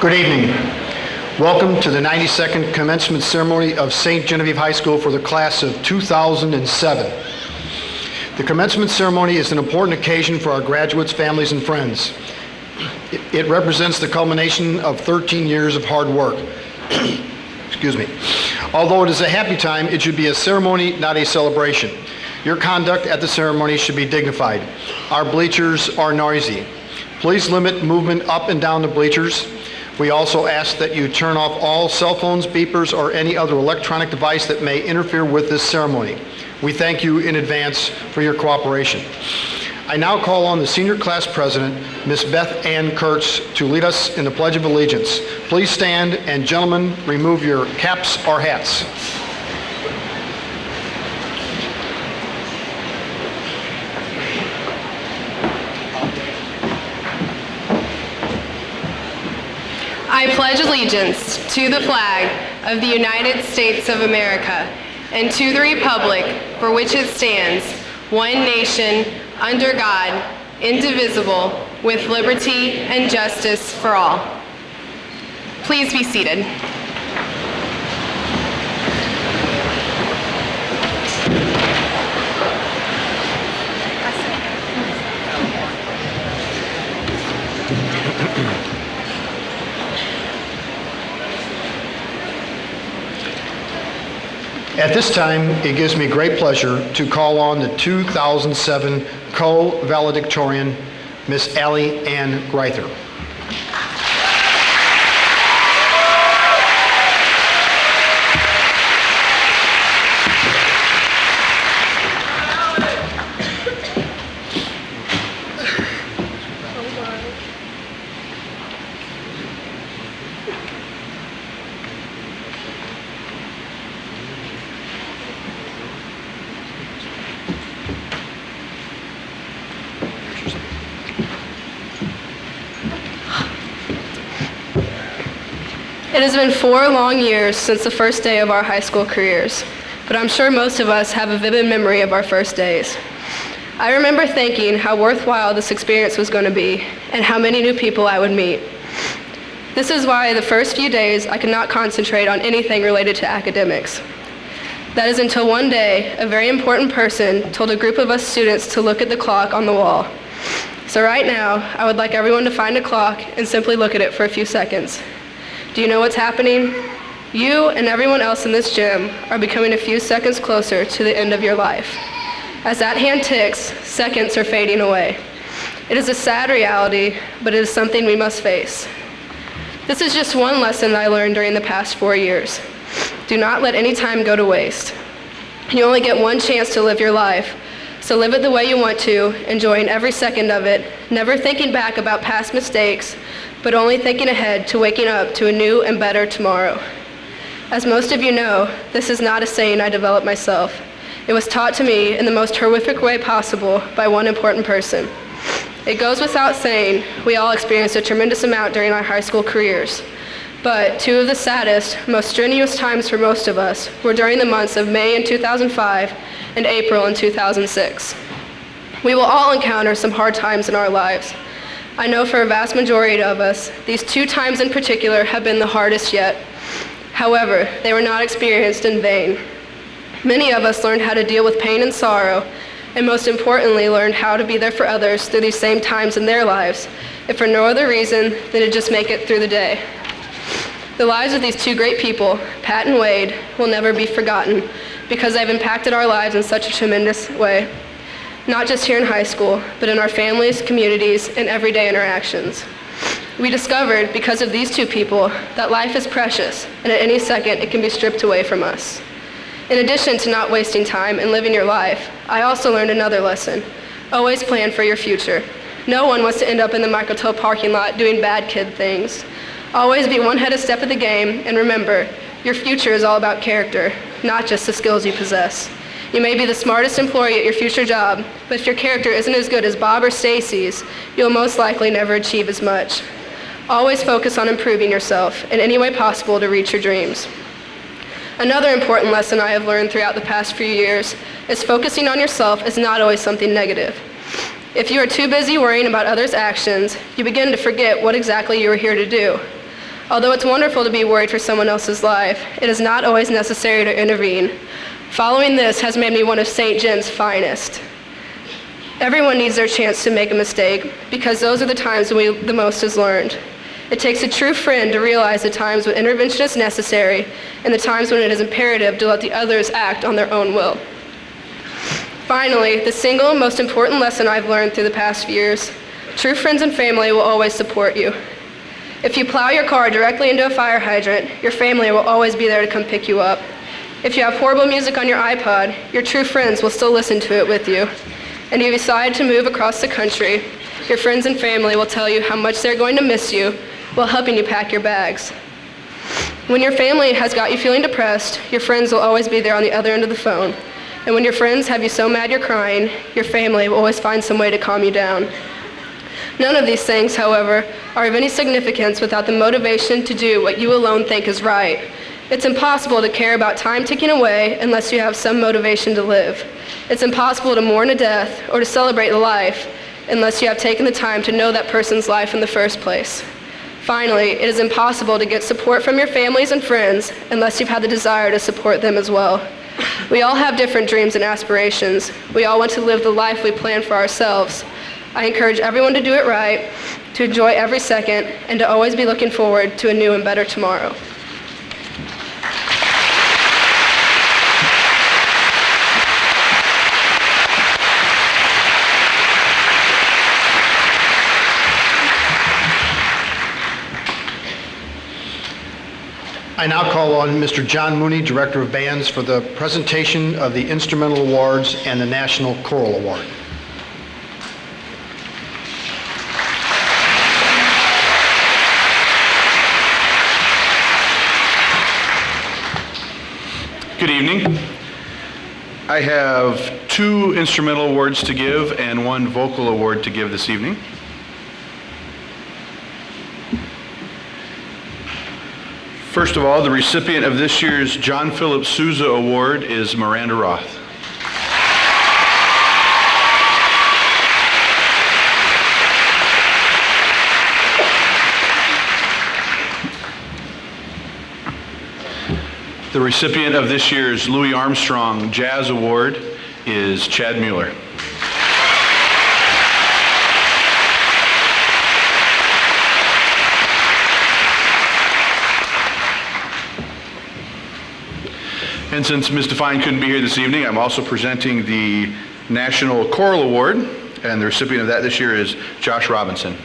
Good evening. Welcome to the 92nd commencement ceremony of St. Genevieve High School for the class of 2007. The commencement ceremony is an important occasion for our graduates, families, and friends. It represents the culmination of 13 years of hard work. Excuse me. Although it is a happy time, it should be a ceremony, not a celebration. Your conduct at the ceremony should be dignified. Our bleachers are noisy. Please limit movement up and down the bleachers. We also ask that you turn off all cell phones, beepers, or any other electronic device that may interfere with this ceremony. We thank you in advance for your cooperation. I now call on the senior class president, Ms. Beth Ann Kurtz, to lead us in the Pledge of Allegiance. Please stand, and gentlemen, remove your caps or hats. I pledge allegiance to the flag of the United States of America and to the republic for which it stands, one nation, under God, indivisible, with liberty and justice for all. Please be seated. At this time, it gives me great pleasure to call on the 2007 co-valedictorian, Miss Allie Ann Greither. It has been 4 long years since the first day of our high school careers, but I'm sure most of us have a vivid memory of our first days. I remember thinking how worthwhile this experience was going to be and how many new people I would meet. This is why the first few days I could not concentrate on anything related to academics. That is until one day, a very important person told a group of us students to look at the clock on the wall. So right now, I would like everyone to find a clock and simply look at it for a few seconds. Do you know what's happening? You and everyone else in this gym are becoming a few seconds closer to the end of your life. As that hand ticks, seconds are fading away. It is a sad reality, but it is something we must face. This is just one lesson I learned during the past 4 years. Do not let any time go to waste. You only get one chance to live your life, so live it the way you want to, enjoying every second of it, never thinking back about past mistakes, but only thinking ahead to waking up to a new and better tomorrow. As most of you know, this is not a saying I developed myself. It was taught to me in the most horrific way possible by one important person. It goes without saying, we all experienced a tremendous amount during our high school careers. But 2 of the saddest, most strenuous times for most of us were during the months of May in 2005 and April in 2006. We will all encounter some hard times in our lives. I know for a vast majority of us, these 2 times in particular have been the hardest yet. However, they were not experienced in vain. Many of us learned how to deal with pain and sorrow, and most importantly, learned how to be there for others through these same times in their lives, if for no other reason than to just make it through the day. The lives of these 2 great people, Pat and Wade, will never be forgotten because they've impacted our lives in such a tremendous way. Not just here in high school, but in our families, communities, and everyday interactions. We discovered, because of these 2 people, that life is precious, and at any second it can be stripped away from us. In addition to not wasting time and living your life, I also learned another lesson. Always plan for your future. No one wants to end up in the Microtel parking lot doing bad kid things. Always be one head a step of the game, and remember, your future is all about character, not just the skills you possess. You may be the smartest employee at your future job, but if your character isn't as good as Bob or Stacy's, you'll most likely never achieve as much. Always focus on improving yourself in any way possible to reach your dreams. Another important lesson I have learned throughout the past few years is focusing on yourself is not always something negative. If you are too busy worrying about others' actions, you begin to forget what exactly you are here to do. Although it's wonderful to be worried for someone else's life, it is not always necessary to intervene. Following this has made me one of St. Jen's finest. Everyone needs their chance to make a mistake because those are the times when the most is learned. It takes a true friend to realize the times when intervention is necessary and the times when it is imperative to let the others act on their own will. Finally, the single most important lesson I've learned through the past few years: true friends and family will always support you. If you plow your car directly into a fire hydrant, your family will always be there to come pick you up. If you have horrible music on your iPod, your true friends will still listen to it with you. And if you decide to move across the country, your friends and family will tell you how much they're going to miss you while helping you pack your bags. When your family has got you feeling depressed, your friends will always be there on the other end of the phone. And when your friends have you so mad you're crying, your family will always find some way to calm you down. None of these things, however, are of any significance without the motivation to do what you alone think is right. It's impossible to care about time ticking away unless you have some motivation to live. It's impossible to mourn a death or to celebrate a life unless you have taken the time to know that person's life in the first place. Finally, it is impossible to get support from your families and friends unless you've had the desire to support them as well. We all have different dreams and aspirations. We all want to live the life we plan for ourselves. I encourage everyone to do it right, to enjoy every second, and to always be looking forward to a new and better tomorrow. I now call on Mr. John Mooney, Director of Bands, for the presentation of the Instrumental Awards and the National Choral Award. Good evening. I have 2 instrumental awards to give and 1 vocal award to give this evening. First of all, the recipient of this year's John Philip Sousa Award is Miranda Roth. The recipient of this year's Louis Armstrong Jazz Award is Chad Mueller. And since Ms. Define couldn't be here this evening, I'm also presenting the National Choral Award, and the recipient of that this year is Josh Robinson.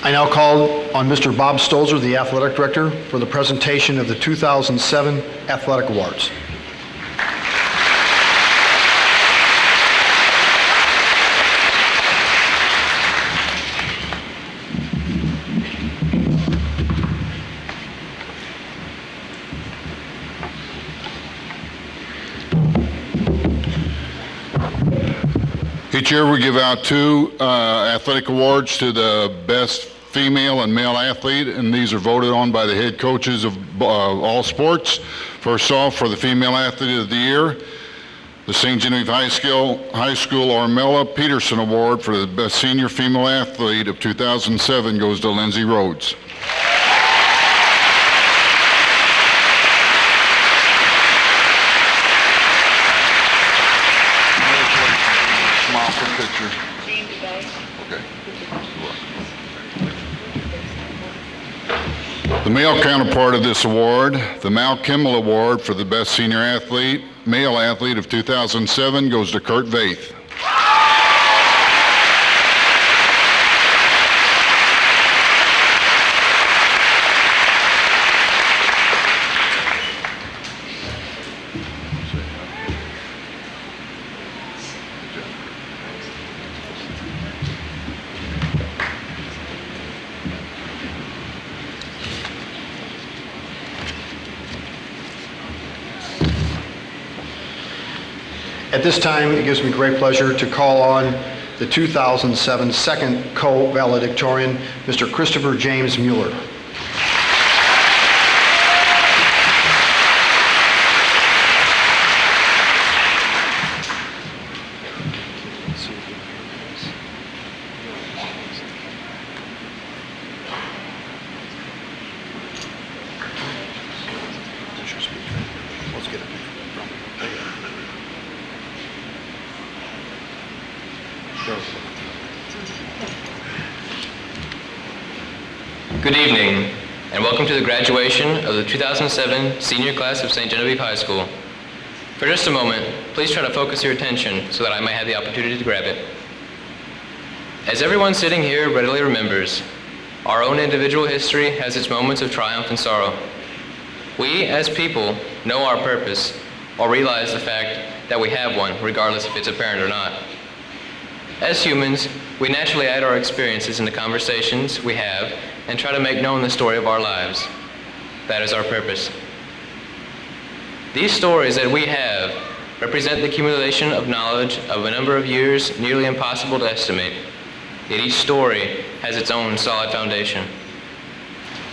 I now call on Mr. Bob Stolzer, the Athletic Director, for the presentation of the 2007 Athletic Awards. Each year we give out 2 athletic awards to the best female and male athlete, and these are voted on by the head coaches of all sports. First off, for the female athlete of the year, the St. Genevieve High School Ormella Peterson Award for the best senior female athlete of 2007 goes to Lindsay Rhodes. Smile for a picture. Okay. The male counterpart of this award, the Mal Kimmel Award for the best senior athlete, male athlete of 2007 goes to Kurt Vaith. At this time, it gives me great pleasure to call on the 2007 second co-valedictorian, Mr. Christopher James Mueller. Good evening, and welcome to the graduation of the 2007 senior class of St. Genevieve High School. For just a moment, please try to focus your attention so that I may have the opportunity to grab it. As everyone sitting here readily remembers, our own individual history has its moments of triumph and sorrow. We, as people, know our purpose or realize the fact that we have one, regardless if it's apparent or not. As humans, we naturally add our experiences into conversations we have and try to make known the story of our lives. That is our purpose. These stories that we have represent the accumulation of knowledge of a number of years nearly impossible to estimate. Yet each story has its own solid foundation.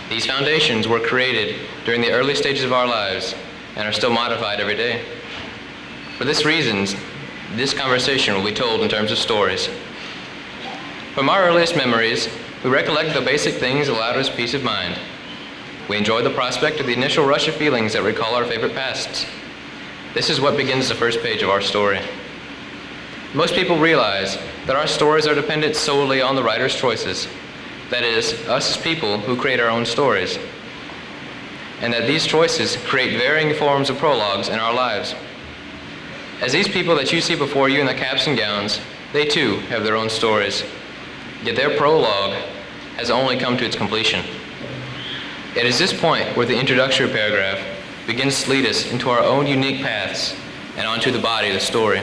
These foundations were created during the early stages of our lives and are still modified every day. For this reason, this conversation will be told in terms of stories. From our earliest memories, we recollect the basic things that allowed us peace of mind. We enjoy the prospect of the initial rush of feelings that recall our favorite pasts. This is what begins the first page of our story. Most people realize that our stories are dependent solely on the writer's choices. That is, us as people who create our own stories. And that these choices create varying forms of prologues in our lives. As these people that you see before you in the caps and gowns, they too have their own stories. Yet their prologue has only come to its completion. It is this point where the introductory paragraph begins to lead us into our own unique paths and onto the body of the story.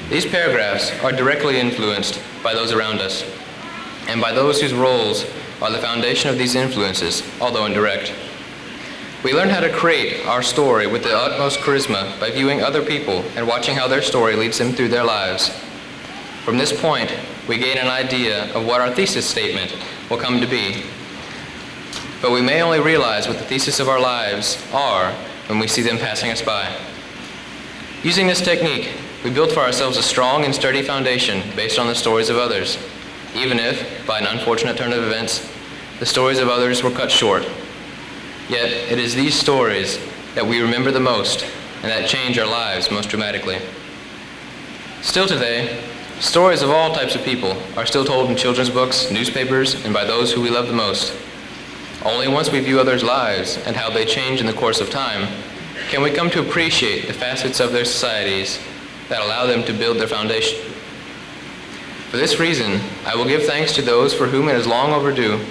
These paragraphs are directly influenced by those around us, and by those whose roles are the foundation of these influences, although indirect. We learn how to create our story with the utmost charisma by viewing other people and watching how their story leads them through their lives. From this point, we gain an idea of what our thesis statement will come to be. But we may only realize what the thesis of our lives are when we see them passing us by. Using this technique, we build for ourselves a strong and sturdy foundation based on the stories of others, even if, by an unfortunate turn of events, the stories of others were cut short. Yet, it is these stories that we remember the most and that change our lives most dramatically. Still today, stories of all types of people are still told in children's books, newspapers, and by those who we love the most. Only once we view others' lives and how they change in the course of time can we come to appreciate the facets of their societies that allow them to build their foundation. For this reason, I will give thanks to those for whom it is long overdue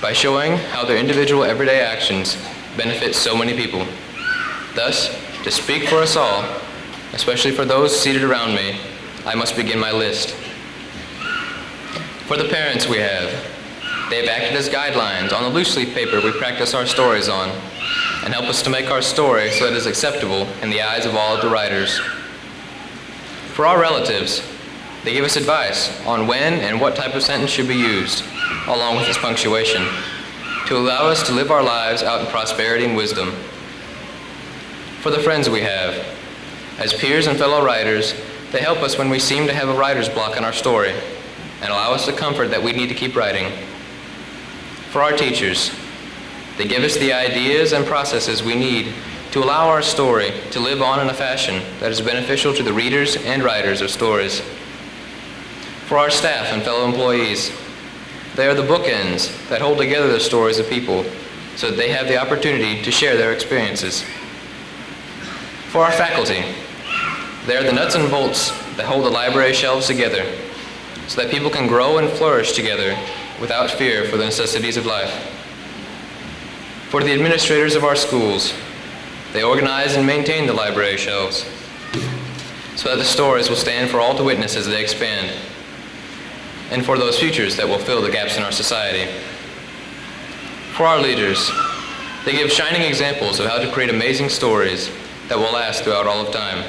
by showing how their individual everyday actions benefit so many people. Thus, to speak for us all, especially for those seated around me, I must begin my list. For the parents we have, they have acted as guidelines on the loose leaf paper we practice our stories on, and help us to make our story so that it is acceptable in the eyes of all of the writers. For our relatives, they give us advice on when and what type of sentence should be used, along with its punctuation, to allow us to live our lives out in prosperity and wisdom. For the friends we have, as peers and fellow writers, they help us when we seem to have a writer's block in our story, and allow us the comfort that we need to keep writing. For our teachers, they give us the ideas and processes we need to allow our story to live on in a fashion that is beneficial to the readers and writers of stories. For our staff and fellow employees, they are the bookends that hold together the stories of people so that they have the opportunity to share their experiences. For our faculty, they are the nuts and bolts that hold the library shelves together so that people can grow and flourish together without fear for the necessities of life. For the administrators of our schools, they organize and maintain the library shelves so that the stories will stand for all to witness as they expand, and for those futures that will fill the gaps in our society. For our leaders, they give shining examples of how to create amazing stories that will last throughout all of time.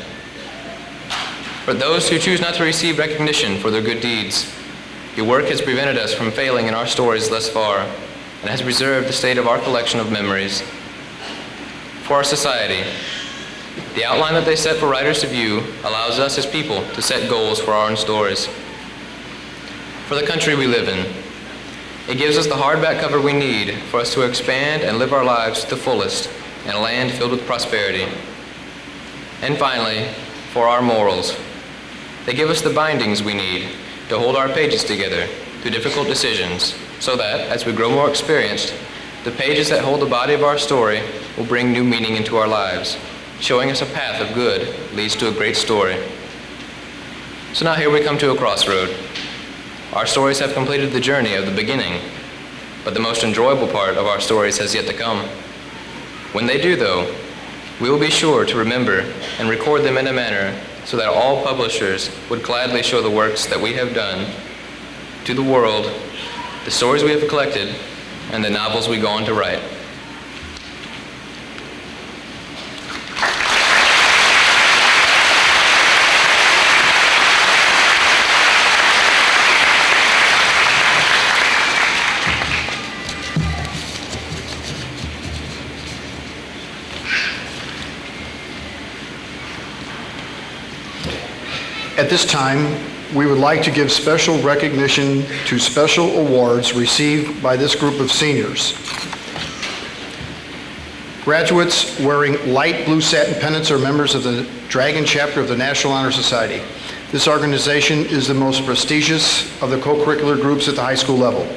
For those who choose not to receive recognition for their good deeds, your work has prevented us from failing in our stories thus far and has preserved the state of our collection of memories. For our society, the outline that they set for writers to view allows us as people to set goals for our own stories. For the country we live in, it gives us the hardback cover we need for us to expand and live our lives to the fullest in a land filled with prosperity. And finally, for our morals, they give us the bindings we need to hold our pages together through difficult decisions so that, as we grow more experienced, the pages that hold the body of our story will bring new meaning into our lives, showing us a path of good leads to a great story. So now here we come to a crossroad. Our stories have completed the journey of the beginning, but the most enjoyable part of our stories has yet to come. When they do, though, we will be sure to remember and record them in a manner so that all publishers would gladly show the works that we have done to the world, the stories we have collected, and the novels we go on to write. At this time, we would like to give special recognition to special awards received by this group of seniors. Graduates wearing light blue satin pennants are members of the Dragon Chapter of the National Honor Society. This organization is the most prestigious of the co-curricular groups at the high school level.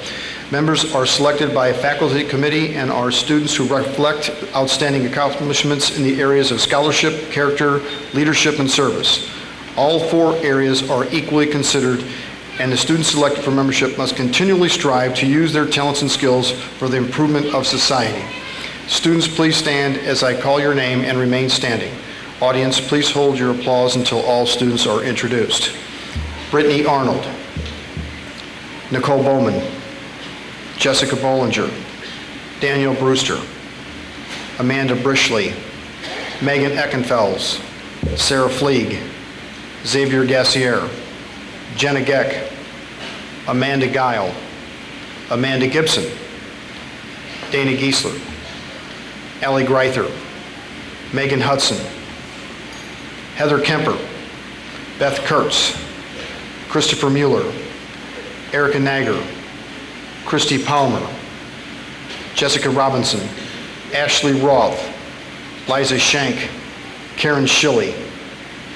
Members are selected by a faculty committee and are students who reflect outstanding accomplishments in the areas of scholarship, character, leadership, and service. All 4 areas are equally considered, and the students selected for membership must continually strive to use their talents and skills for the improvement of society. Students, please stand as I call your name and remain standing. Audience, please hold your applause until all students are introduced. Brittany Arnold, Nicole Bowman, Jessica Bollinger, Daniel Brewster, Amanda Brishley, Megan Eckenfels, Sarah Fleeg, Xavier Gassier, Jenna Geck, Amanda Guile, Amanda Gibson, Dana Giesler, Allie Greither, Megan Hudson, Heather Kemper, Beth Kurtz, Christopher Mueller, Erica Nager, Christy Palmer, Jessica Robinson, Ashley Roth, Liza Shank, Karen Schilly,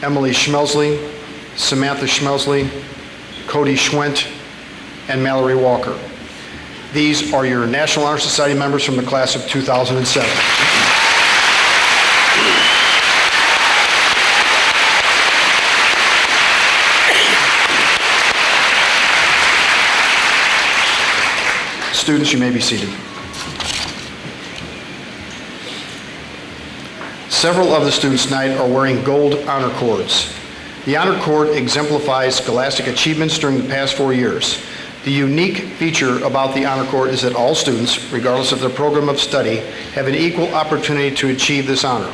Emily Schmelsley, Samantha Schmelsley, Cody Schwent, and Mallory Walker. These are your National Honor Society members from the class of 2007. Students, you may be seated. Several of the students tonight are wearing gold honor cords. The honor cord exemplifies scholastic achievements during the past 4 years. The unique feature about the honor cord is that all students, regardless of their program of study, have an equal opportunity to achieve this honor.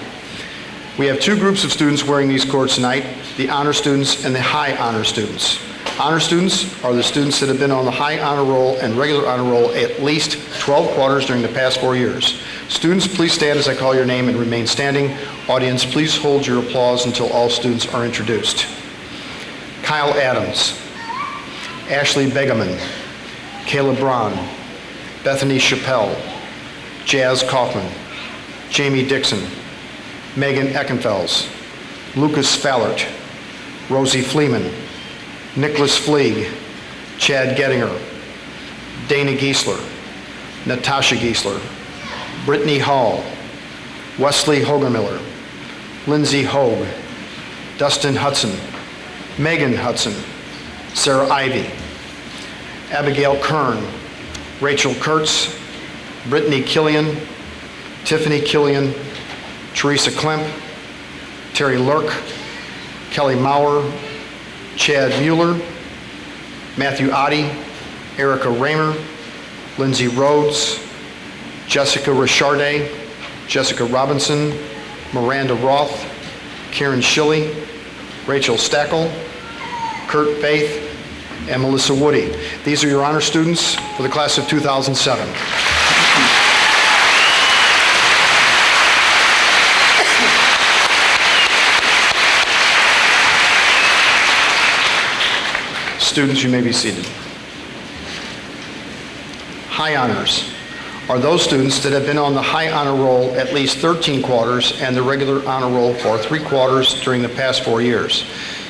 We have 2 groups of students wearing these cords tonight, the honor students and the high honor students. Honor students are the students that have been on the high honor roll and regular honor roll at least 12 quarters during the past 4 years. Students, please stand as I call your name and remain standing. Audience, please hold your applause until all students are introduced. Kyle Adams, Ashley Begeman, Caleb Braun, Bethany Chappelle, Jazz Kaufman, Jamie Dixon, Megan Eckenfels, Lucas Fallert, Rosie Fleeman, Nicholas Fleeg, Chad Gettinger, Dana Giesler, Natasha Giesler, Brittany Hall, Wesley Hogermiller, Lindsay Hogue, Dustin Hudson, Megan Hudson, Sarah Ivy, Abigail Kern, Rachel Kurtz, Brittany Killian, Tiffany Killian, Teresa Klemp, Terry Lurk, Kelly Maurer, Chad Mueller, Matthew Oddie, Erica Raymer, Lindsay Rhodes, Jessica Richardet, Jessica Robinson, Miranda Roth, Karen Schilly, Rachel Stackel, Kurt Faith, and Melissa Woody. These are your honor students for the class of 2007. Students, you may be seated. High honors are those students that have been on the high honor roll at least 13 quarters and the regular honor roll for 3 quarters during the past 4 years.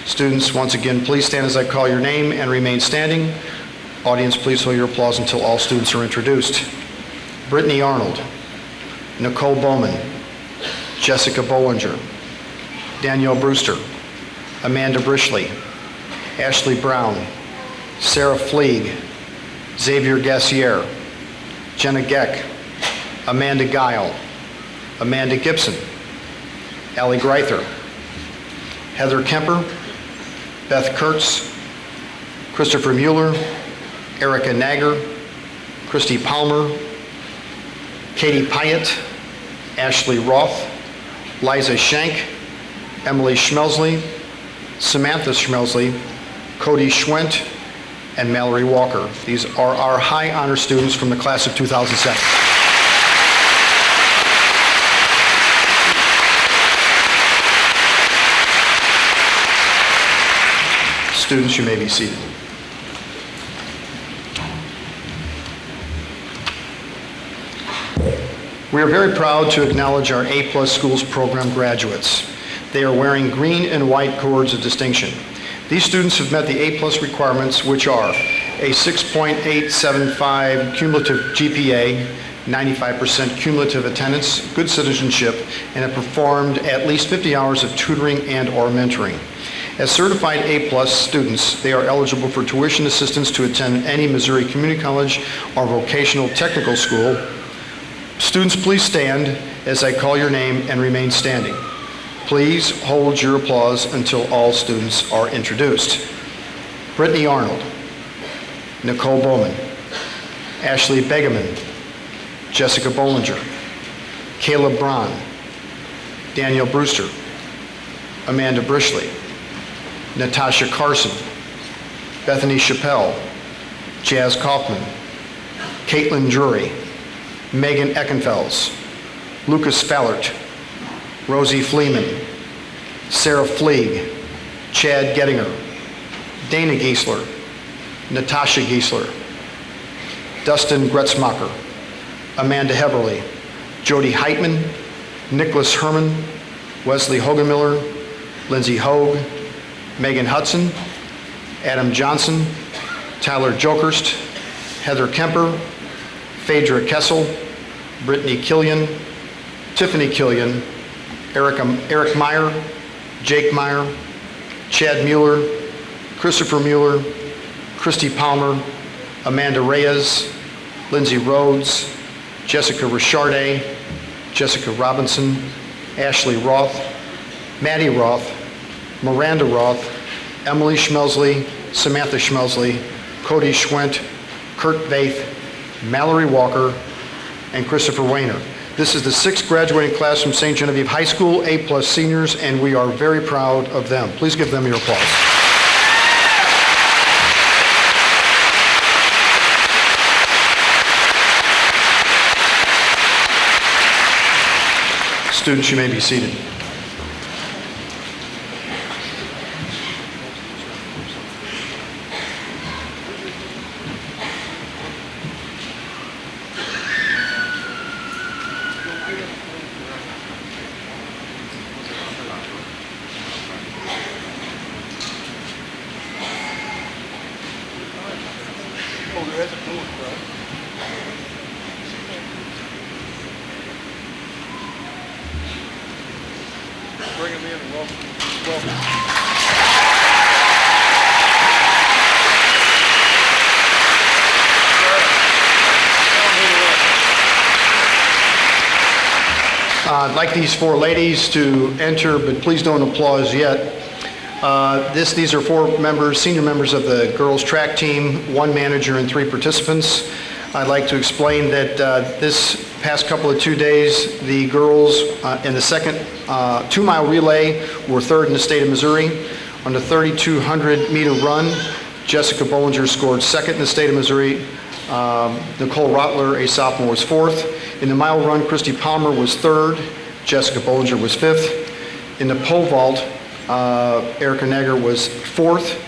Students, once again, please stand as I call your name and remain standing. Audience, please hold your applause until all students are introduced. Brittany Arnold, Nicole Bowman, Jessica Bollinger, Danielle Brewster, Amanda Brishley, Ashley Brown, Sarah Fleeg, Xavier Gassier, Jenna Geck, Amanda Guile, Amanda Gibson, Allie Greither, Heather Kemper, Beth Kurtz, Christopher Mueller, Erica Nagger, Christy Palmer, Katie Pyatt, Ashley Roth, Liza Schenk, Emily Schmelsley, Samantha Schmelsley, Cody Schwent, and Mallory Walker. These are our high honor students from the class of 2007. Students, you may be seated. We are very proud to acknowledge our A+ Schools program graduates. They are wearing green and white cords of distinction. These students have met the A+ requirements, which are a 6.875 cumulative GPA, 95% cumulative attendance, good citizenship, and have performed at least 50 hours of tutoring and/or mentoring. As certified A+ students, they are eligible for tuition assistance to attend any Missouri community college or vocational technical school. Students, please stand as I call your name and remain standing. Please hold your applause until all students are introduced. Brittany Arnold, Nicole Bowman, Ashley Begeman, Jessica Bollinger, Caleb Braun, Danielle Brewster, Amanda Brishley, Natasha Carson, Bethany Chappelle, Jazz Kaufman, Caitlin Drury, Megan Eckenfels, Lucas Fallert, Rosie Fleeman, Sarah Fleeg, Chad Gettinger, Dana Giesler, Natasha Giesler, Dustin Gretzmacher, Amanda Heberly, Jody Heitman, Nicholas Herman, Wesley Hogenmiller, Lindsay Hogue, Megan Hudson, Adam Johnson, Tyler Jokerst, Heather Kemper, Phaedra Kessel, Brittany Killian, Tiffany Killian, Eric Meyer, Jake Meyer, Chad Mueller, Christopher Mueller, Christy Palmer, Amanda Reyes, Lindsay Rhodes, Jessica Richardet, Jessica Robinson, Ashley Roth, Maddie Roth, Miranda Roth, Emily Schmelsley, Samantha Schmelsley, Cody Schwent, Kurt Vaith, Mallory Walker, and Christopher Weiner. This is the 6th graduating class from St. Genevieve High School, A+ seniors, and we are very proud of them. Please give them your applause. Students, you may be seated. Bring them in and welcome. I'd like these 4 ladies to enter, but please don't applause yet. These are 4 members, senior members of the girls' track team, 1 manager and 3 participants. I'd like to explain that this past couple of 2 days, the girls in the second 2-mile relay were 3rd in the state of Missouri. On the 3,200-meter run, Jessica Bollinger scored second in the state of Missouri. Nicole Rottler, a sophomore, was fourth. In the mile run, Christy Palmer was third. Jessica Bollinger was fifth. In the pole vault, Erica Negger was fourth.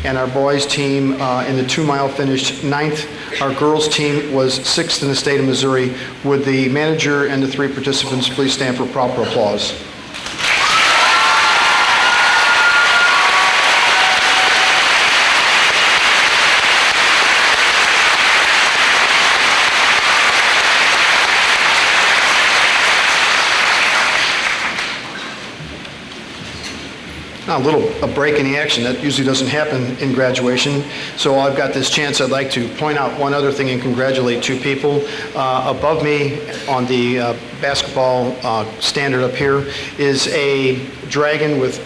And our boys' team in the 2-mile finished ninth. Our girls' team was sixth in the state of Missouri. Would the manager and the 3 participants please stand for proper applause? Now, a break in the action. That usually doesn't happen in graduation. So I've got this chance. I'd like to point out one other thing and congratulate 2 people. Above me on the basketball standard up here is a dragon with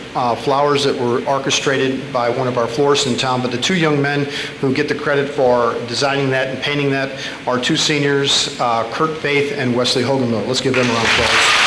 flowers that were orchestrated by one of our florists in town. But the 2 young men who get the credit for designing that and painting that are 2 seniors, Kurt Faith and Wesley Hogenmiller. Let's give them a round of applause.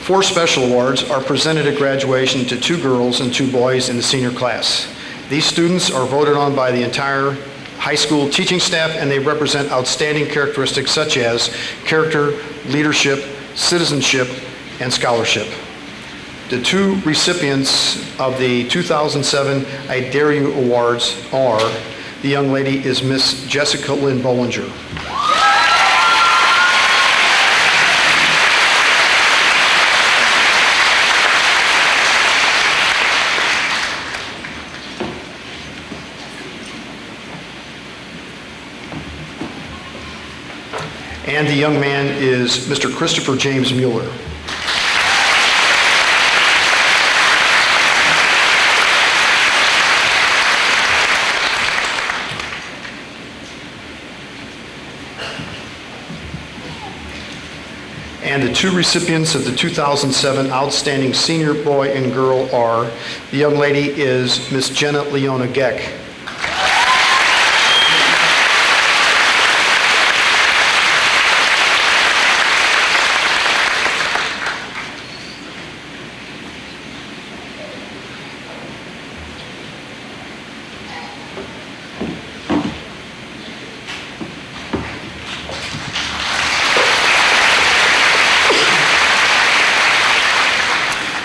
Four special awards are presented at graduation to 2 girls and 2 boys in the senior class. These students are voted on by the entire high school teaching staff, and they represent outstanding characteristics such as character, leadership, citizenship, and scholarship. The 2 recipients of the 2007 I Dare You Awards are, the young lady is Miss Jessica Lynn Bollinger. And the young man is Mr. Christopher James Mueller. And the 2 recipients of the 2007 Outstanding Senior Boy and Girl are, the young lady is Miss Jenna Leona Geck.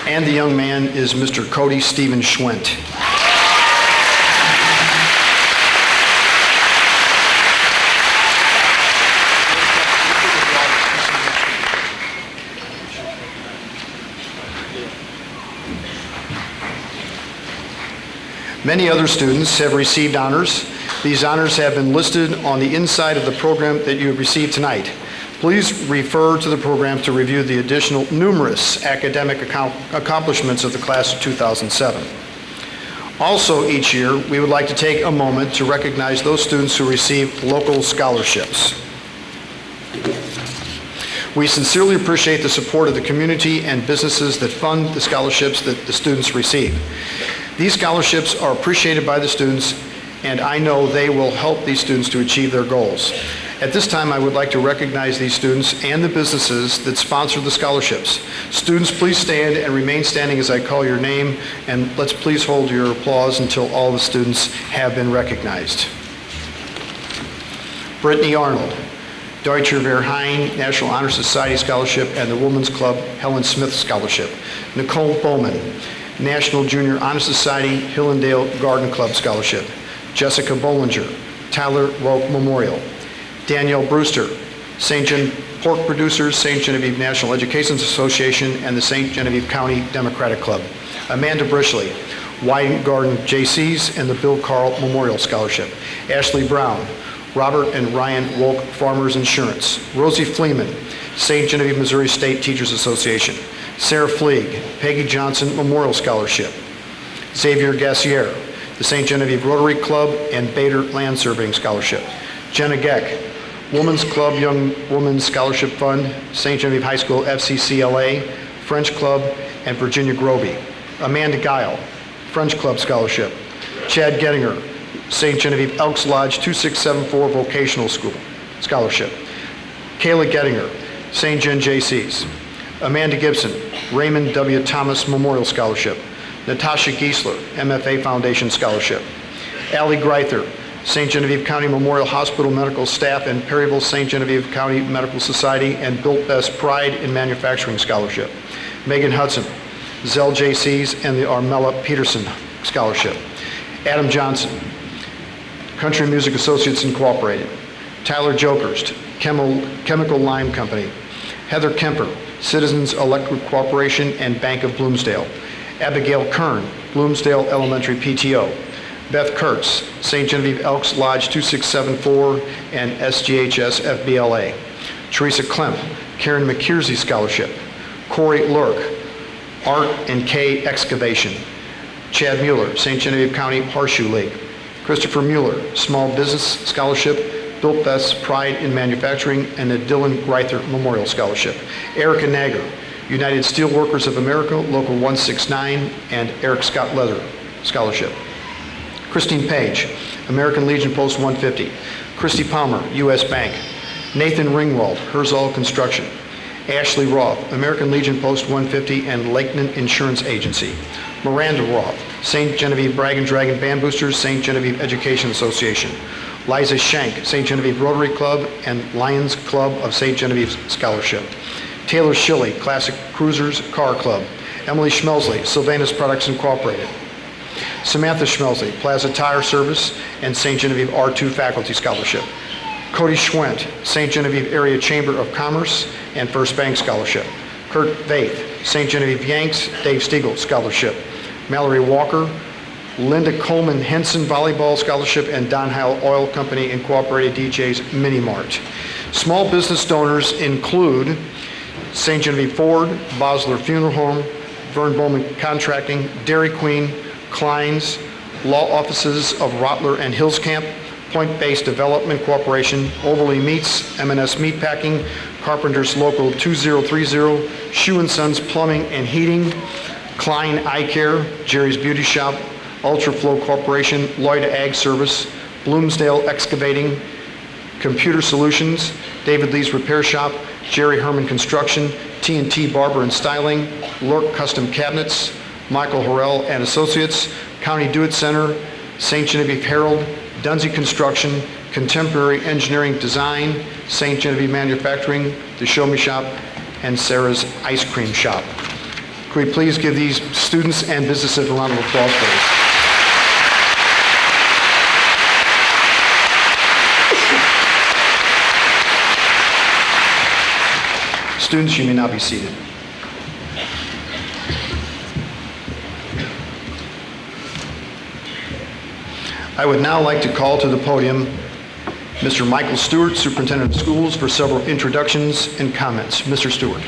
And the young man is Mr. Cody Stephen Schwent. Many other students have received honors. These honors have been listed on the inside of the program that you have received tonight. Please refer to the program to review the additional numerous academic accomplishments of the class of 2007. Also, each year, we would like to take a moment to recognize those students who receive local scholarships. We sincerely appreciate the support of the community and businesses that fund the scholarships that the students receive. These scholarships are appreciated by the students, and I know they will help these students to achieve their goals. At this time, I would like to recognize these students and the businesses that sponsor the scholarships. Students, please stand and remain standing as I call your name, and let's please hold your applause until all the students have been recognized. Brittany Arnold, Deutscher Verein National Honor Society Scholarship and the Women's Club Helen Smith Scholarship. Nicole Bowman, National Junior Honor Society Hillendale Garden Club Scholarship. Jessica Bollinger, Tyler Welk Memorial. Danielle Brewster, St. Pork Producers, St. Genevieve National Education Association, and the St. Genevieve County Democratic Club. Amanda Brishley, Wine Garden JCs and the Bill Carl Memorial Scholarship. Ashley Brown, Robert and Ryan Wolk Farmers Insurance. Rosie Fleeman, St. Genevieve Missouri State Teachers Association. Sarah Fleeg, Peggy Johnson Memorial Scholarship. Xavier Gassier, the St. Genevieve Rotary Club and Bader Land Surveying Scholarship. Jenna Geck, Women's Club Young Women's Scholarship Fund, St. Genevieve High School FCCLA, French Club, and Virginia Grovey. Amanda Guile, French Club Scholarship. Chad Gettinger, St. Genevieve Elks Lodge 2674 Vocational School Scholarship. Kayla Gettinger, St. Gen JCs. Amanda Gibson, Raymond W. Thomas Memorial Scholarship. Natasha Giesler, MFA Foundation Scholarship. Allie Greither, St. Genevieve County Memorial Hospital Medical Staff and Perryville St. Genevieve County Medical Society and Built Best Pride in Manufacturing Scholarship. Megan Hudson, Zell JCs and the Armella Peterson Scholarship. Adam Johnson, Country Music Associates Incorporated. Tyler Jokerst, Chemical Lime Company. Heather Kemper, Citizens Electric Corporation and Bank of Bloomsdale. Abigail Kern, Bloomsdale Elementary PTO. Beth Kurtz, St. Genevieve Elks Lodge 2674 and SGHS FBLA. Teresa Klemp, Karen McKersey Scholarship. Corey Lurk, Art and K Excavation. Chad Mueller, St. Genevieve County Horseshoe League. Christopher Mueller, Small Business Scholarship, Built Best Pride in Manufacturing, and the Dylan Greither Memorial Scholarship. Erica Nager, United Steelworkers of America, Local 169, and Eric Scott Leather Scholarship. Christine Page, American Legion Post 150. Christy Palmer, U.S. Bank. Nathan Ringwald, Herzog Construction. Ashley Roth, American Legion Post 150 and Lakeland Insurance Agency. Miranda Roth, St. Genevieve Brag and Dragon Band Boosters, St. Genevieve Education Association. Liza Schenk, St. Genevieve Rotary Club and Lions Club of St. Genevieve Scholarship. Taylor Shilley, Classic Cruisers Car Club. Emily Schmelsley, Sylvanus Products Incorporated. Samantha Schmelsley, Plaza Tire Service and St. Genevieve R2 Faculty Scholarship. Cody Schwent, St. Genevieve Area Chamber of Commerce and First Bank Scholarship. Kurt Vaith, St. Genevieve Yanks, Dave Stiegel Scholarship. Mallory Walker, Linda Coleman Henson Volleyball Scholarship, and Don Howell Oil Company Incorporated DJ's Mini Mart. Small business donors include St. Genevieve Ford, Bosler Funeral Home, Vern Bowman Contracting, Dairy Queen, Klein's, law offices of Rottler and Hillscamp, Point-Based Development Corporation, Overly Meats, M&S Meatpacking, Carpenters Local 2030, Shoe & Sons Plumbing and Heating, Klein Eye Care, Jerry's Beauty Shop, Ultraflow Corporation, Lloyd Ag Service, Bloomsdale Excavating, Computer Solutions, David Lee's Repair Shop, Jerry Herman Construction, T&T Barber and Styling, Lurk Custom Cabinets, Michael Harrell and Associates, County Do It Center, St. Genevieve Herald, Dunsey Construction, Contemporary Engineering Design, St. Genevieve Manufacturing, The Show Me Shop, and Sarah's Ice Cream Shop. Could we please give these students and businesses a round of applause, please? Students, you may now be seated. I would now like to call to the podium Mr. Michael Stewart, Superintendent of Schools, for several introductions and comments. Mr. Stewart.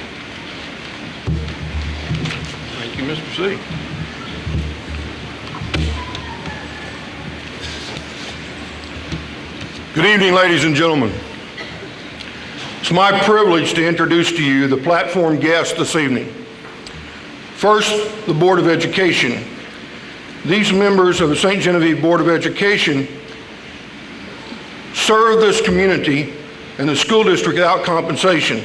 Thank you, Mr. C. Good evening, ladies and gentlemen. It's my privilege to introduce to you the platform guests this evening. First, the Board of Education. These members of the St. Genevieve Board of Education serve this community and the school district without compensation.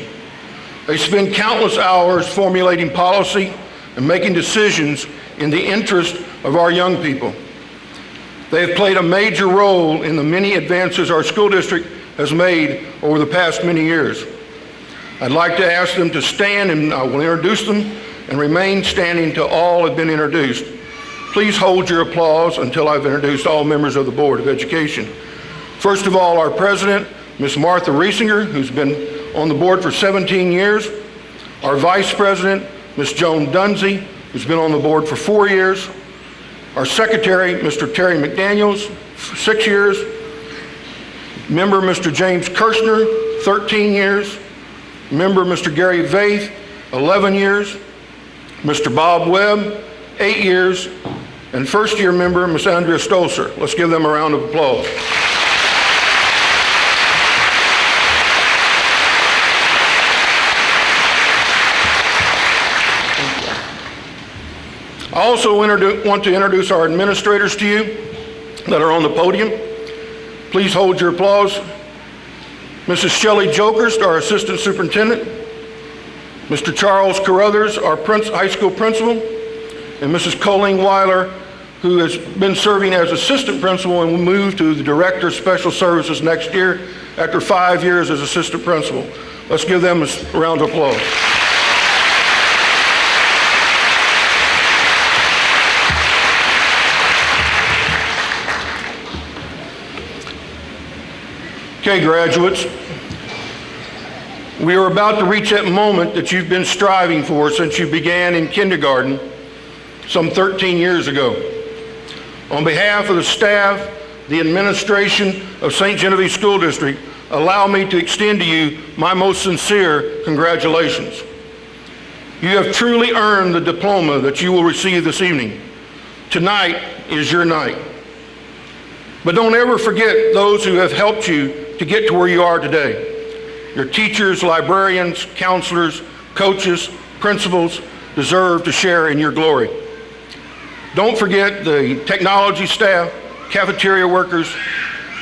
They spend countless hours formulating policy and making decisions in the interest of our young people. They have played a major role in the many advances our school district has made over the past many years. I'd like to ask them to stand, and I will introduce them and remain standing till all have been introduced. Please hold your applause until I've introduced all members of the Board of Education. First of all, our president, Ms. Martha Riesinger, who's been on the board for 17 years. Our vice president, Ms. Joan Dunsey, who's been on the board for 4 years. Our secretary, Mr. Terry McDaniels, for 6 years. Member, Mr. James Kirshner, 13 years. Member, Mr. Gary Vaith, 11 years. Mr. Bob Webb, 8 years. And first-year member, Ms. Andrea Stolzer. Let's give them a round of applause. I also want to introduce our administrators to you. that are on the podium. Please hold your applause. Mrs. Shelley Jokerst, our Assistant Superintendent, Mr. Charles Carruthers, our high school principal, and Mrs. Colleen Weiler, who has been serving as Assistant Principal and will move to the Director of Special Services next year after 5 years as Assistant Principal. Let's give them a round of applause. Okay, graduates, we are about to reach that moment that you've been striving for since you began in kindergarten some 13 years ago. On behalf of the staff, the administration of St. Genevieve School District, allow me to extend to you my most sincere congratulations. You have truly earned the diploma that you will receive this evening. Tonight is your night. But don't ever forget those who have helped you to get to where you are today. Your teachers, librarians, counselors, coaches, principals deserve to share in your glory. Don't forget the technology staff, cafeteria workers,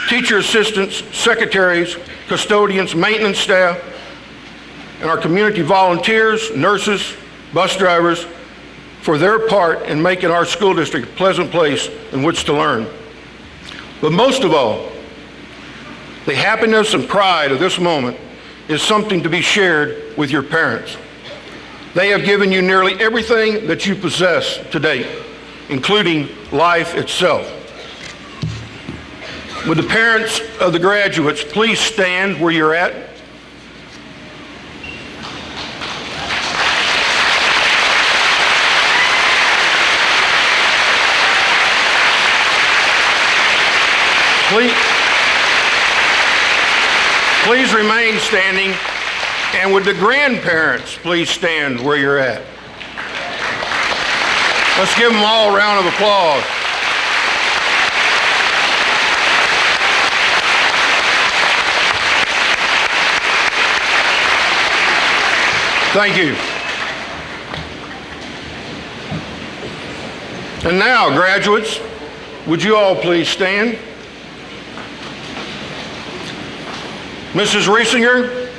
teacher assistants, secretaries, custodians, maintenance staff, and our community volunteers, nurses, bus drivers, for their part in making our school district a pleasant place in which to learn. But most of all, the happiness and pride of this moment is something to be shared with your parents. They have given you nearly everything that you possess to date, including life itself. Would the parents of the graduates please stand where you're at? Please remain standing, and would the grandparents please stand where you're at? Let's give them all a round of applause. Thank you. And now, graduates, would you all please stand? Mrs. Riesinger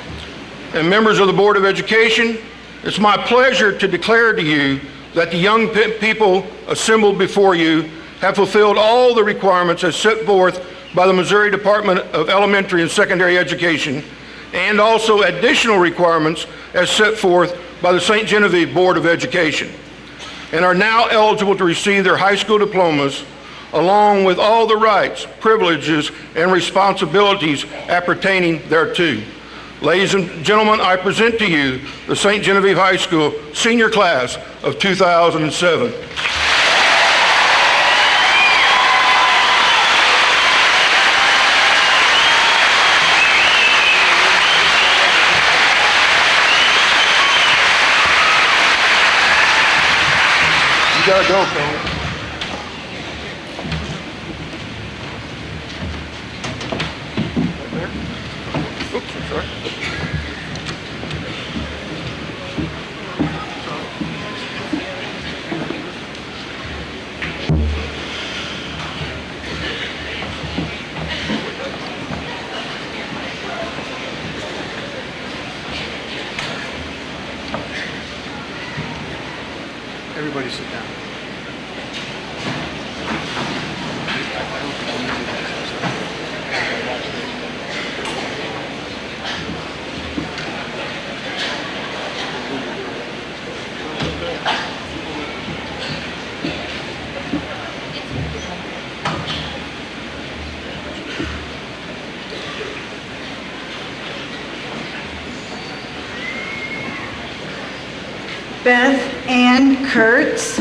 and members of the Board of Education, it's my pleasure to declare to you that the young people assembled before you have fulfilled all the requirements as set forth by the Missouri Department of Elementary and Secondary Education, and also additional requirements as set forth by the St. Genevieve Board of Education, and are now eligible to receive their high school diplomas along with all the rights, privileges, and responsibilities appertaining thereto. Ladies and gentlemen, I present to you the St. Genevieve High School senior class of 2007. You gotta go, fellas. Oops, I'm sorry. Everybody sit down. Beth Ann Kurtz.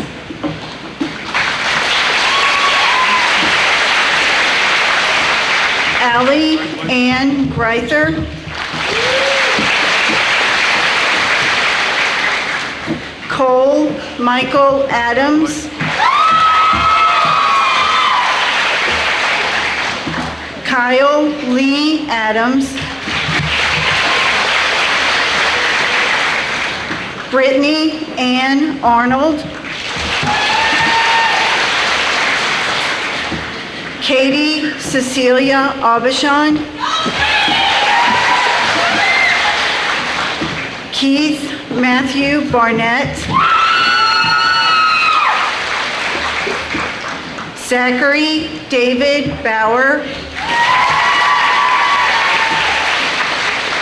Allie Ann Greither. Cole Michael Adams. Kyle Lee Adams. Brittany Ann Arnold. Katie Cecilia Aubuchon, Keith Matthew Barnett, Zachary David Bauer,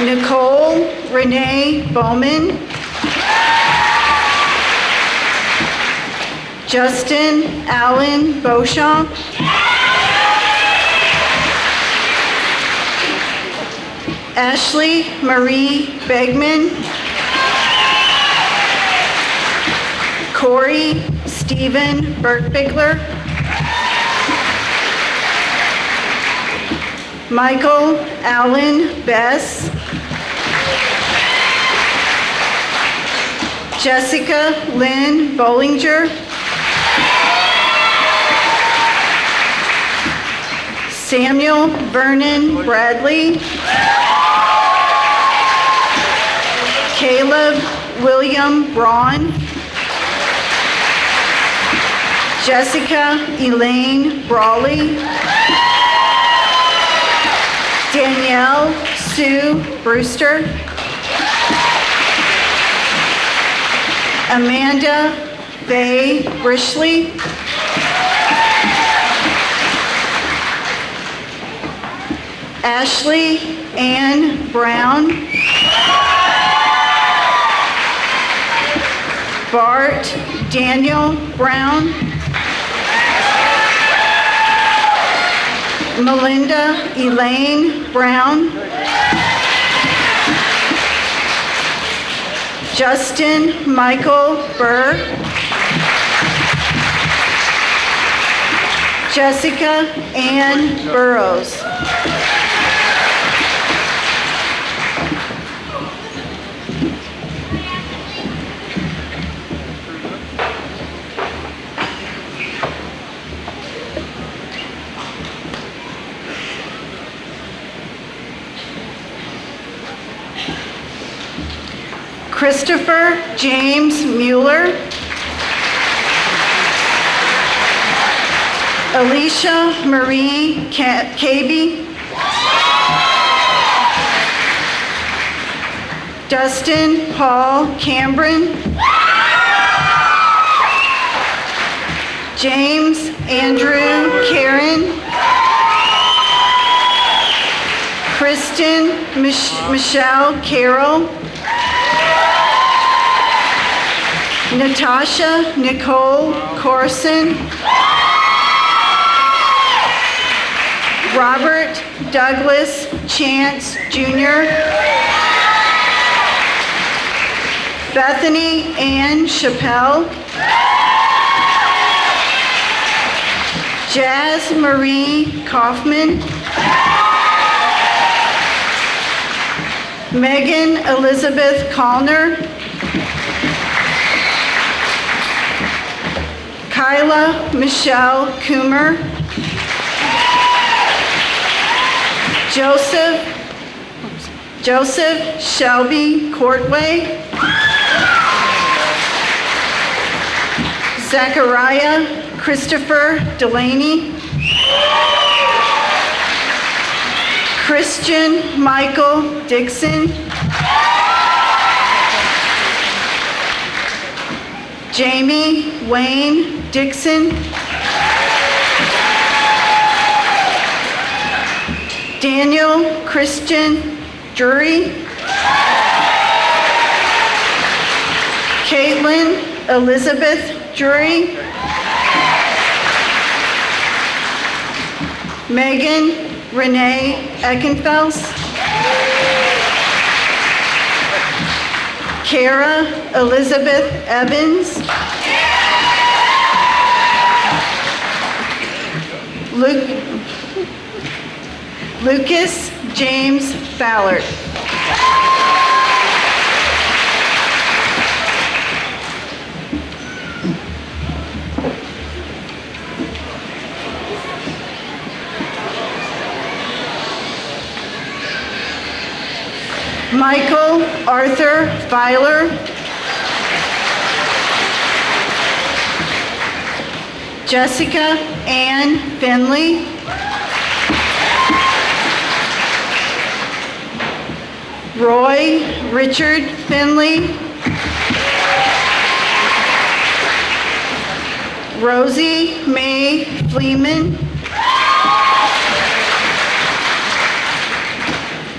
Nicole Renee Bowman, Justin Allen Beauchamp, Ashley Marie Begman, Corey Stephen Burkbigler, Michael Allen Bess, Jessica Lynn Bollinger, Samuel Vernon Bradley, Caleb William Braun, Jessica Elaine Brawley, Danielle Sue Brewster, Amanda Faye Brishley, Ashley Ann Brown, Bart Daniel Brown, Melinda Elaine Brown, Justin Michael Burr, Jessica Ann Burrows. Christopher James Mueller, Alicia Marie Caby, Dustin Paul Cambron, James Andrew Karen, Kristen Michelle Carroll, Natasha Nicole Corson, Robert Douglas Chance Jr., Bethany Ann Chappelle, Jazz Marie Kaufman, Megan Elizabeth Callner, Kyla Michelle Coomer, Joseph Shelby Courtway, Zachariah Christopher Delaney, Christian Michael Dixon, Jamie Wayne Dixon, Daniel Christian Drury, Caitlin Elizabeth Drury, Megan Renee Eckenfels, Kara Elizabeth Evans, Lucas James Ballard. Michael Arthur Filer, Jessica Ann Finley, Roy Richard Finley, Rosie Mae Fleeman,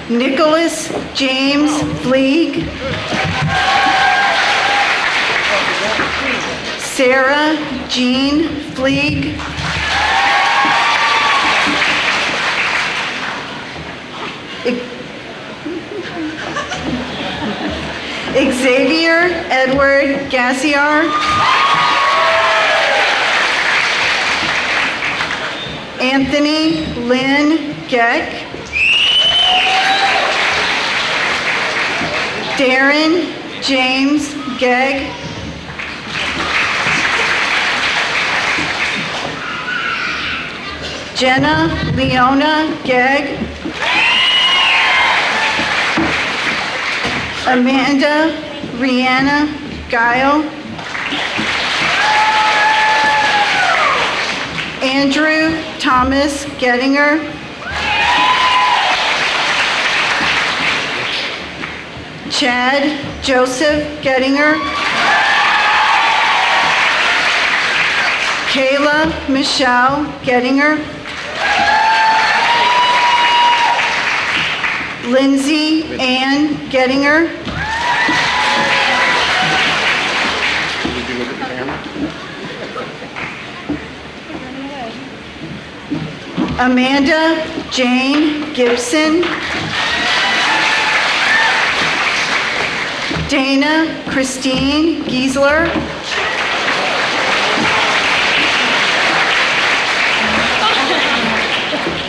Nicholas James Fleeg, Sarah Jean Fleeg, Xavier Edward Gassiar, Anthony Lynn Geck, Darren James Gegg, Jenna Leona Gegg, Amanda Rihanna Guile, Andrew Thomas Gettinger, Chad Joseph Gettinger, Kayla Michelle Gettinger, Lindsay Ann Gettinger, Amanda Jane Gibson, Dana Christine Giesler,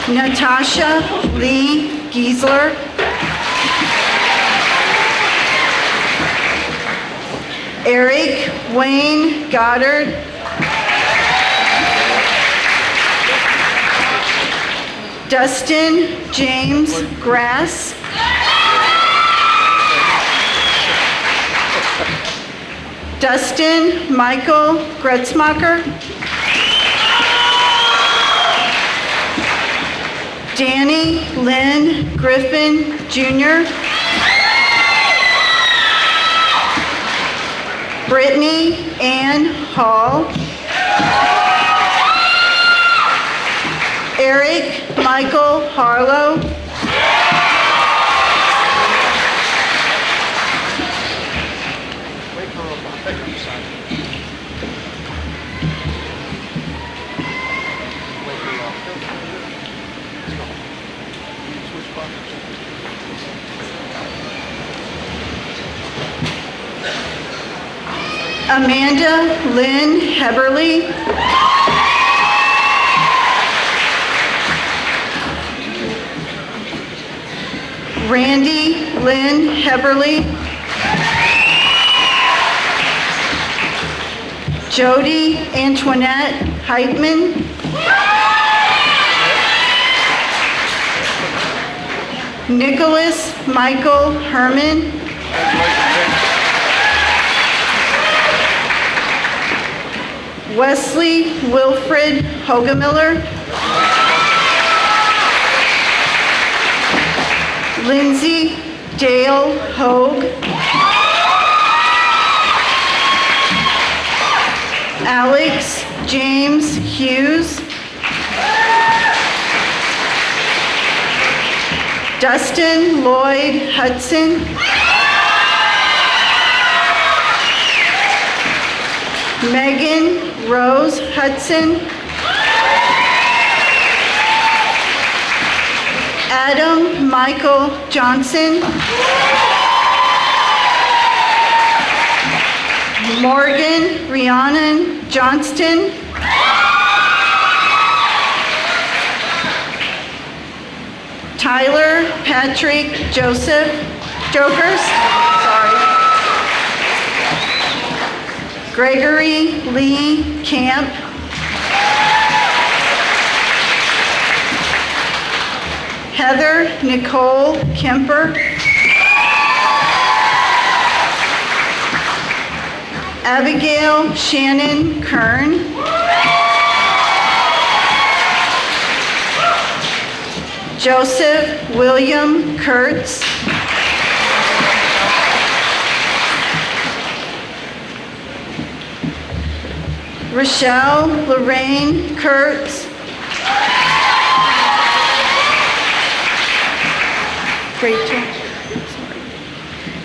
Natasha Lee Giesler, Eric Wayne Goddard, Dustin James Grass, Dustin Michael Gretzmacher, Danny Lynn Griffin Jr., Brittany Ann Hall, Eric Michael Harlow, Amanda Lynn Heberly, Randy Lynn Heberly, Jody Antoinette Heitman, Nicholas Michael Herman, Wesley Wilfred Hogemiller, Lindsay Dale Hogue, Alex James Hughes, Dustin Lloyd Hudson, Megan Rose Hudson, Adam Michael Johnson, Morgan Rhiannon Johnston, Tyler Patrick Jokers, Gregory Lee Camp, Heather Nicole Kemper, Abigail Shannon Kern, Joseph William Kurtz, Rochelle Lorraine Kurtz. Rachel.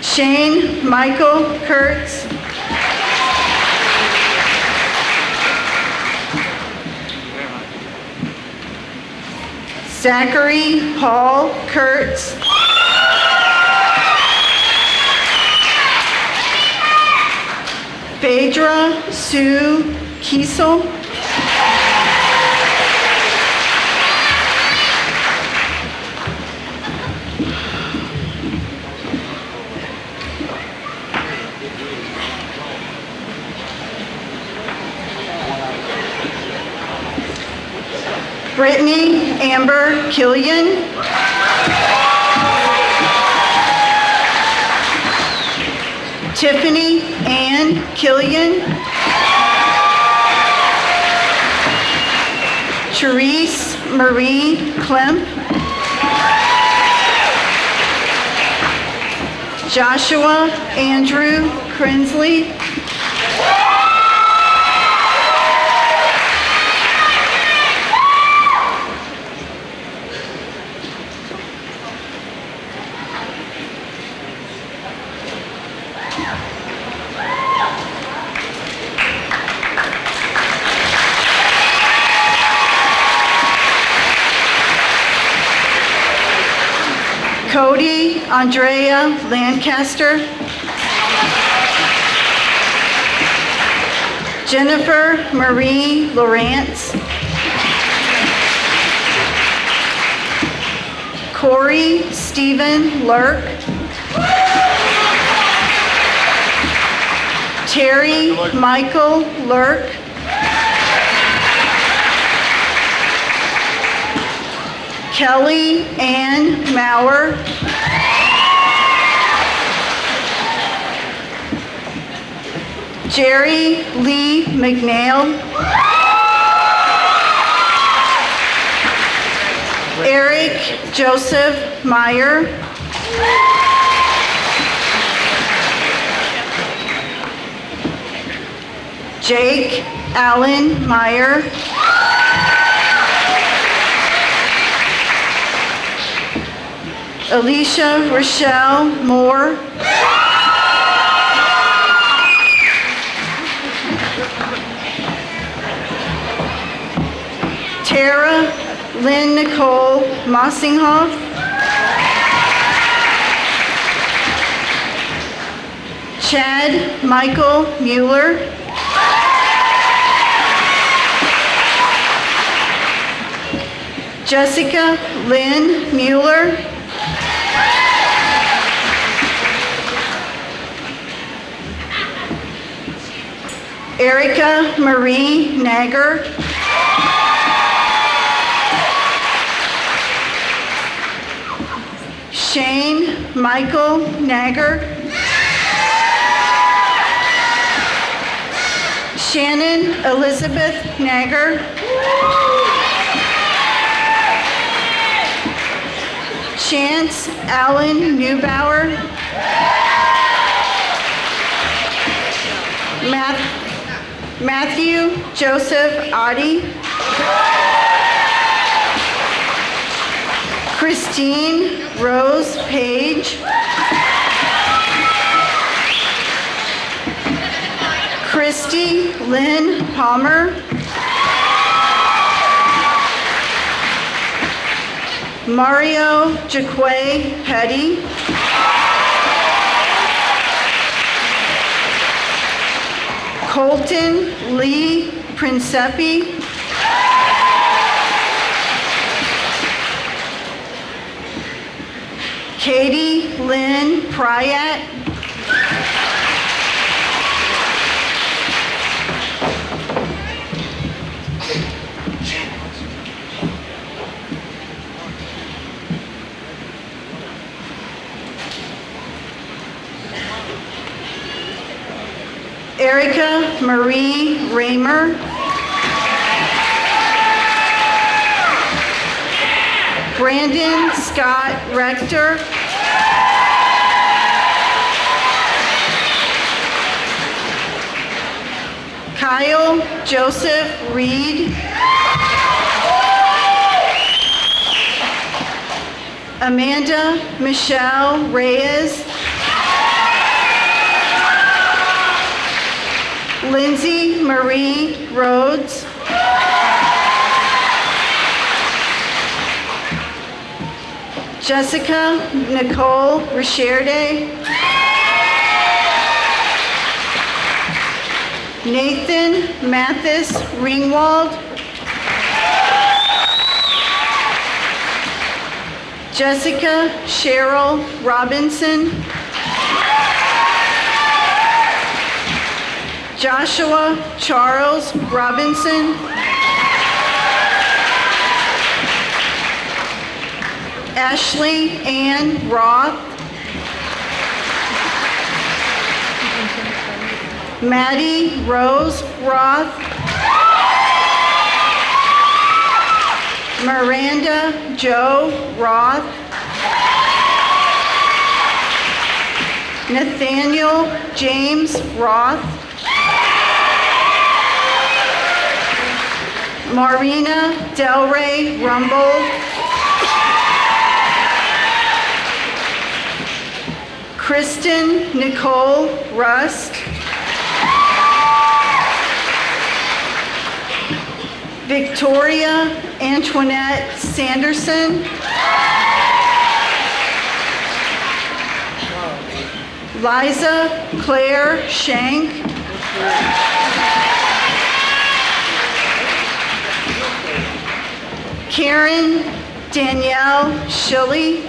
Shane Michael Kurtz. Zachary Paul Kurtz. Phaedra Sue Kiesel. Brittany Amber Killian. Tiffany Ann Killian. Therese Marie Klemp. Joshua Andrew Crinsley. Cody Andrea Lancaster. Jennifer Marie Lawrence. Corey Stephen Lurk. Terry Michael Lurk. Kelly Ann Maurer. Jerry Lee McNeil. Eric Joseph Meyer. Jake Allen Meyer. Alicia Rochelle Moore. Tara Lynn Nicole Mossinghoff. Chad Michael Mueller. Jessica Lynn Mueller. Erica Marie Nagger. Shane Michael Nagger. Shannon Elizabeth Nagger. Chance Allen Neubauer. Matthew Joseph Oddie. Christine Rose Page. Christy Lynn Palmer. Mario Jaquay Petty. Colton Lee Principi. Katie Lynn Pryat. Erica Marie Raymer. Brandon Scott Rector. Kyle Joseph Reed. Amanda Michelle Reyes. Lindsay Marie Rhodes. Jessica Nicole Richerde. Nathan Mathis Ringwald. Jessica Cheryl Robinson. Joshua Charles Robinson. Ashley Ann Roth. Maddie Rose Roth. Miranda Jo Roth. Nathaniel James Roth. Marina Delray Rumble. Kristen Nicole Rust. Victoria Antoinette Sanderson. Liza Claire Shank. Karen Danielle Shilley.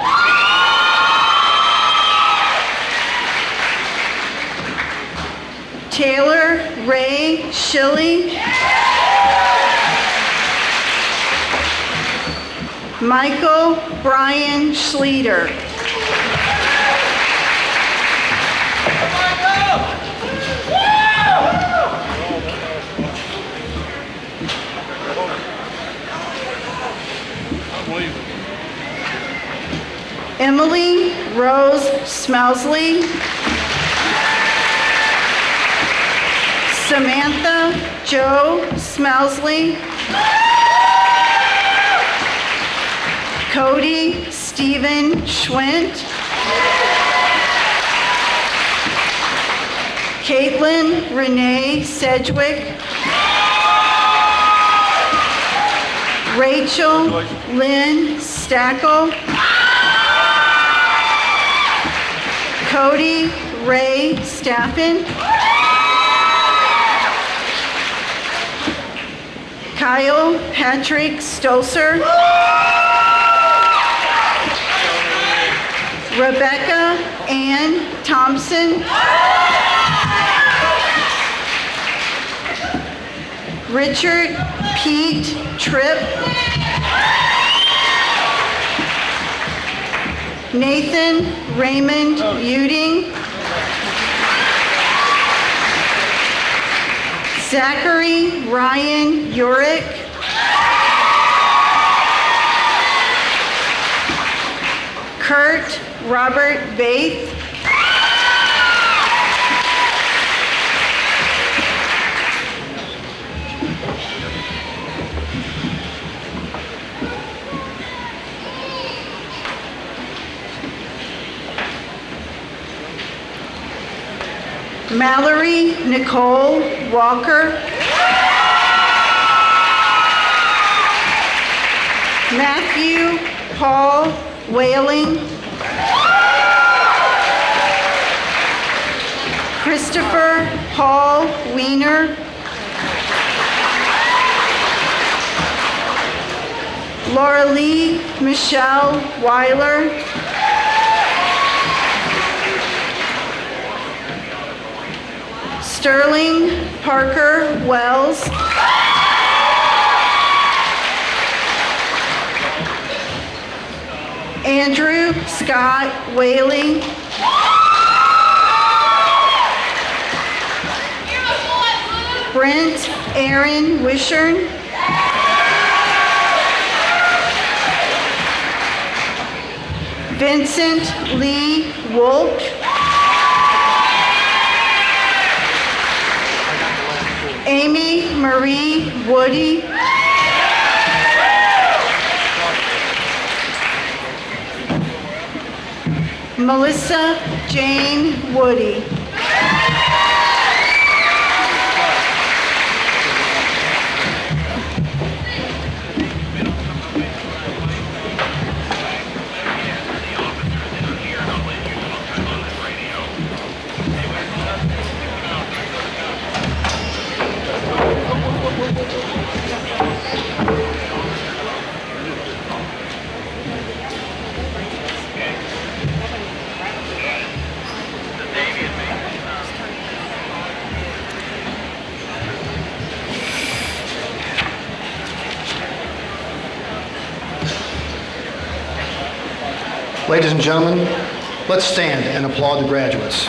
Taylor Ray Shilley. Michael Brian Schleter. Emily Rose Smelsley. Samantha Jo Smelsley. Cody Stephen Schwint. Caitlin Renee Sedgwick. Rachel Lynn Stackle. Cody Ray Staffen. Kyle Patrick Stosser. Rebecca Ann Thompson. Richard Pete Tripp. Nathan Raymond Uding. Zachary Ryan Urick. Kurt Robert Baith. Mallory Nicole Walker. Matthew Paul Whaling. Christopher Paul Wiener. Laura Lee Michelle Weiler. Sterling Parker Wells. Andrew Scott Whaley. Brent Aaron Wishern. Vincent Lee Wolk. Amy Marie Woody. Melissa Jane Woody. Ladies and gentlemen, let's stand and applaud the graduates.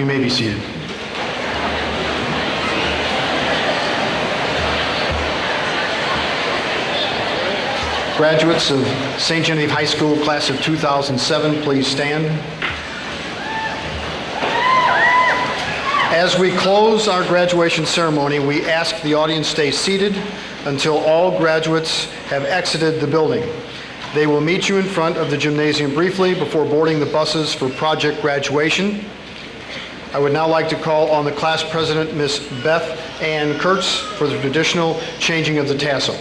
You may be seated. Graduates of St. Genevieve High School, class of 2007, please stand. As we close our graduation ceremony, we ask the audience stay seated until all graduates have exited the building. They will meet you in front of the gymnasium briefly before boarding the buses for project graduation. I would now like to call on the class president, Miss Beth Ann Kurtz, for the traditional changing of the tassel.